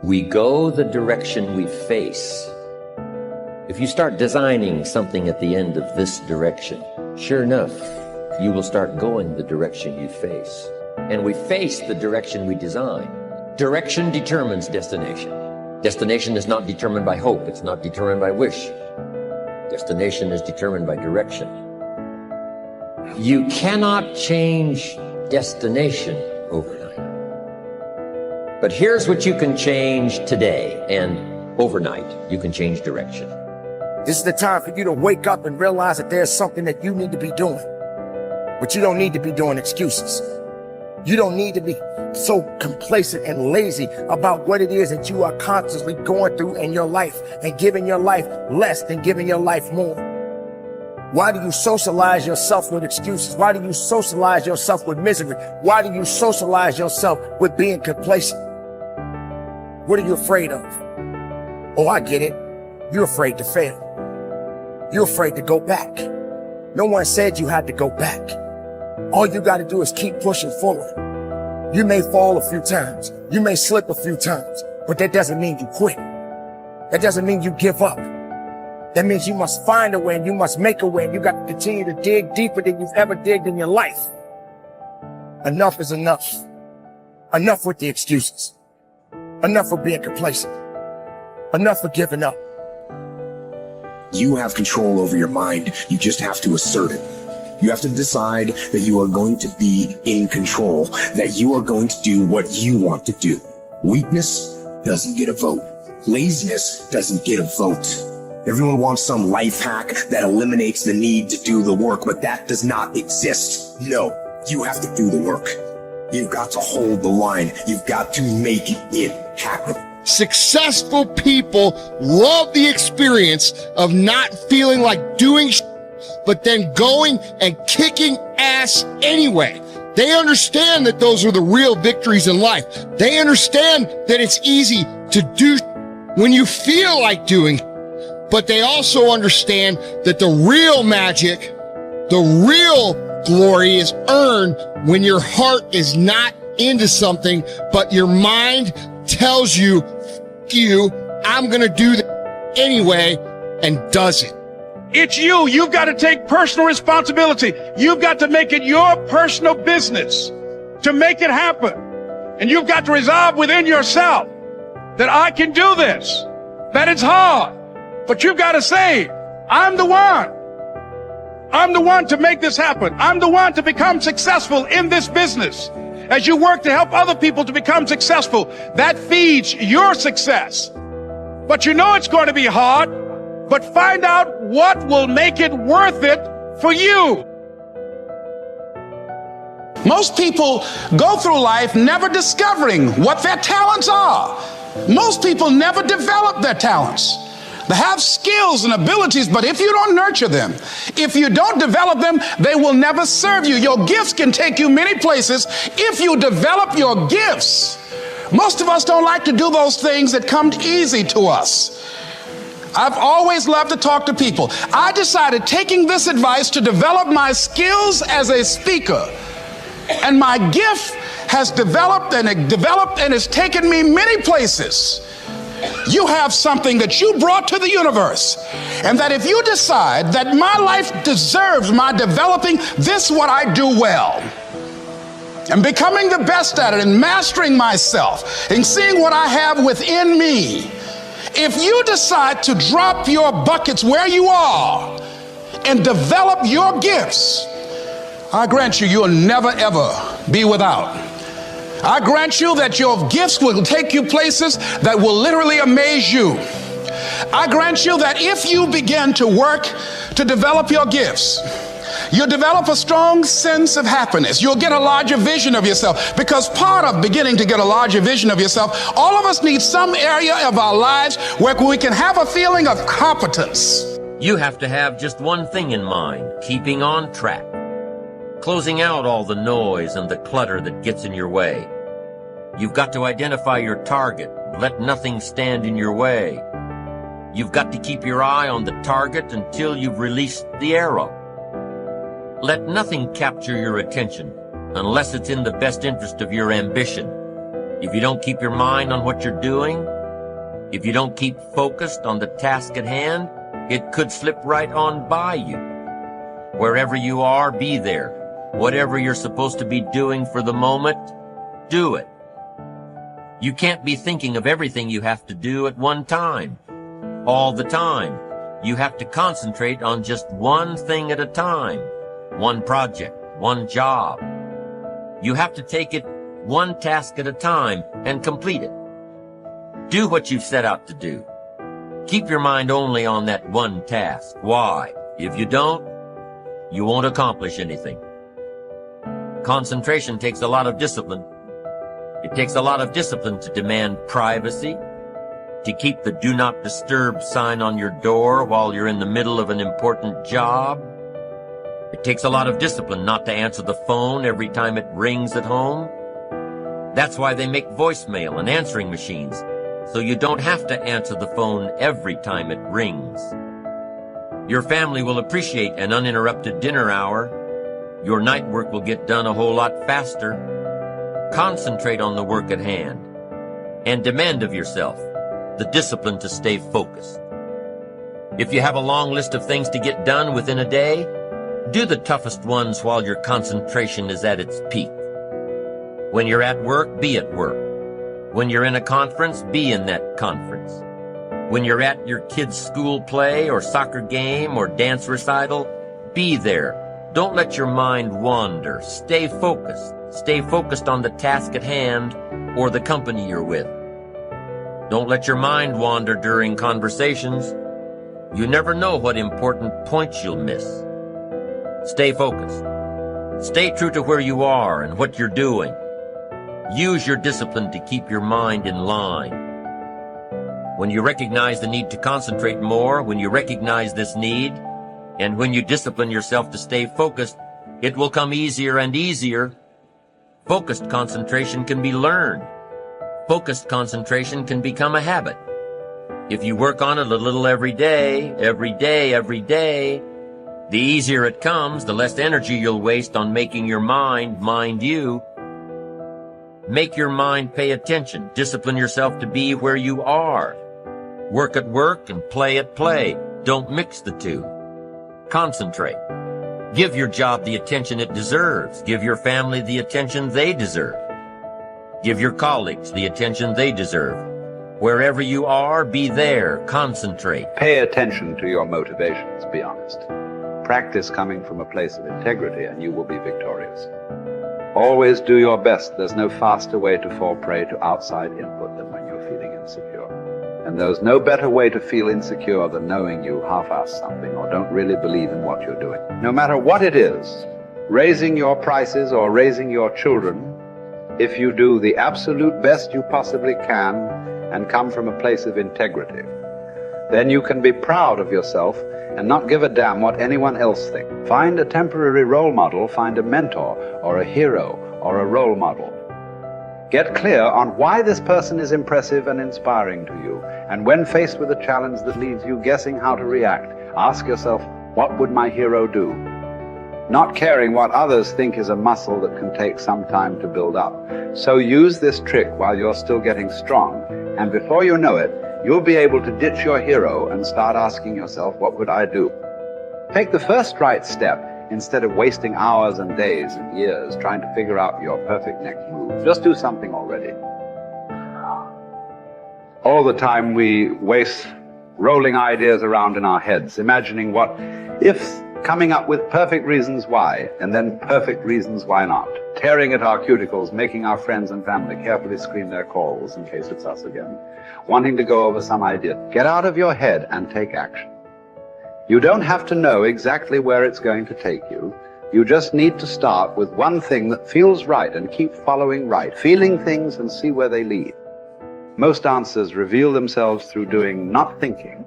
We go the direction we face. If you start designing something at the end of this direction, sure enough, you will start going the direction you face. And we face the direction we design. Direction determines destination. Destination is not determined by hope. It's not determined by wish. Destination is determined by direction. You cannot change destination overnight. But here's what you can change today, and overnight, you can change direction. This is the time for you to wake up and realize that there's something that you need to be doing. But you don't need to be doing excuses. You don't need to be so complacent and lazy about what it is that you are constantly going through in your life and giving your life less than giving your life more. Why do you socialize yourself with excuses? Why do you socialize yourself with misery? Why do you socialize yourself with being complacent? What are you afraid of? Oh, I get it. You're afraid to fail. You're afraid to go back. No one said you had to go back. All you got to do is keep pushing forward. You may fall a few times. You may slip a few times, but that doesn't mean you quit. That doesn't mean you give up. That means you must find a way and you must make a way and you got to continue to dig deeper than you've ever digged in your life. Enough is enough. Enough with the excuses. Enough for being complacent. Enough for giving up. You have control over your mind. You just have to assert it. You have to decide that you are going to be in control, that you are going to do what you want to do. Weakness doesn't get a vote. Laziness doesn't get a vote. Everyone wants some life hack that eliminates the need to do the work, but that does not exist. No, you have to do the work. You've got to hold the line. You've got to make it happen. Successful people love the experience of not feeling like doing but then going and kicking ass anyway. They understand that those are the real victories in life. They understand that it's easy to do when you feel like doing, but they also understand that the real magic, the real glory is earned when your heart is not into something, but your mind tells you, I'm going to do that anyway, and does it. It's you. You've got to take personal responsibility. You've got to make it your personal business to make it happen. And you've got to resolve within yourself that I can do this, that it's hard, but you've got to say, I'm the one. I'm the one to make this happen. I'm the one to become successful in this business. As you work to help other people to become successful, that feeds your success. But you know it's going to be hard, but find out what will make it worth it for you. Most people go through life never discovering what their talents are. Most people never develop their talents. They have skills and abilities, but if you don't nurture them, if you don't develop them, they will never serve you. Your gifts can take you many places if you develop your gifts. Most of us don't like to do those things that come easy to us. I've always loved to talk to people. I decided, taking this advice, to develop my skills as a speaker. And my gift has developed and it's taken me many places. You have something that you brought to the universe, and that if you decide that my life deserves my developing this, what I do well, and becoming the best at it, and mastering myself, and seeing what I have within me, if you decide to drop your buckets where you are and develop your gifts, I grant you, you'll never ever be without. I grant you that your gifts will take you places that will literally amaze you. I grant you that if you begin to work to develop your gifts, you'll develop a strong sense of happiness. You'll get a larger vision of yourself, because part of beginning to get a larger vision of yourself, all of us need some area of our lives where we can have a feeling of competence. You have to have just one thing in mind: keeping on track. Closing out all the noise and the clutter that gets in your way. You've got to identify your target. Let nothing stand in your way. You've got to keep your eye on the target until you've released the arrow. Let nothing capture your attention unless it's in the best interest of your ambition. If you don't keep your mind on what you're doing, if you don't keep focused on the task at hand, it could slip right on by you. Wherever you are, be there. Whatever you're supposed to be doing for the moment, do it. You can't be thinking of everything you have to do at one time, all the time. You have to concentrate on just one thing at a time, one project, one job. You have to take it one task at a time and complete it. Do what you've set out to do. Keep your mind only on that one task. Why? If you don't, you won't accomplish anything. Concentration takes a lot of discipline. It takes a lot of discipline to demand privacy, to keep the do not disturb sign on your door while you're in the middle of an important job. It takes a lot of discipline not to answer the phone every time it rings at home. That's why they make voicemail and answering machines, so you don't have to answer the phone every time it rings. Your family will appreciate an uninterrupted dinner hour. Your night work will get done a whole lot faster. Concentrate on the work at hand and demand of yourself the discipline to stay focused. If you have a long list of things to get done within a day, do the toughest ones while your concentration is at its peak. When you're at work, be at work. When you're in a conference, be in that conference. When you're at your kid's school play or soccer game or dance recital, be there. Don't let your mind wander. Stay focused. Stay focused on the task at hand or the company you're with. Don't let your mind wander during conversations. You never know what important points you'll miss. Stay focused. Stay true to where you are and what you're doing. Use your discipline to keep your mind in line. When you recognize the need to concentrate more, when you recognize this need, and when you discipline yourself to stay focused, it will come easier and easier. Focused concentration can be learned. Focused concentration can become a habit. If you work on it a little every day, the easier it comes, the less energy you'll waste on making your mind you. Make your mind pay attention. Discipline yourself to be where you are. Work at work and play at play. Don't mix the two. Concentrate. Give your job the attention it deserves. Give your family the attention they deserve. Give your colleagues the attention they deserve. Wherever you are, be there. Concentrate. Pay attention to your motivations, be honest. Practice coming from a place of integrity and you will be victorious. Always do your best. There's no faster way to fall prey to outside input than when you're feeling insecure. And there's no better way to feel insecure than knowing you half-ass something or don't really believe in what you're doing. No matter what it is, raising your prices or raising your children, if you do the absolute best you possibly can and come from a place of integrity, then you can be proud of yourself and not give a damn what anyone else thinks. Find a temporary role model, find a mentor or a hero or a role model. Get clear on why this person is impressive and inspiring to you. And when faced with a challenge that leaves you guessing how to react, ask yourself, what would my hero do? Not caring what others think is a muscle that can take some time to build up. So use this trick while you're still getting strong, and before you know it, you'll be able to ditch your hero and start asking yourself, what would I do? Take the first right step instead of wasting hours and days and years trying to figure out your perfect next move. Just do something already. All the time we waste rolling ideas around in our heads, imagining what if, coming up with perfect reasons why, and then perfect reasons why not. Tearing at our cuticles, making our friends and family carefully screen their calls in case it's us again. Wanting to go over some idea. Get out of your head and take action. You don't have to know exactly where it's going to take you. You just need to start with one thing that feels right and keep following right, feeling things and see where they lead. Most answers reveal themselves through doing, not thinking.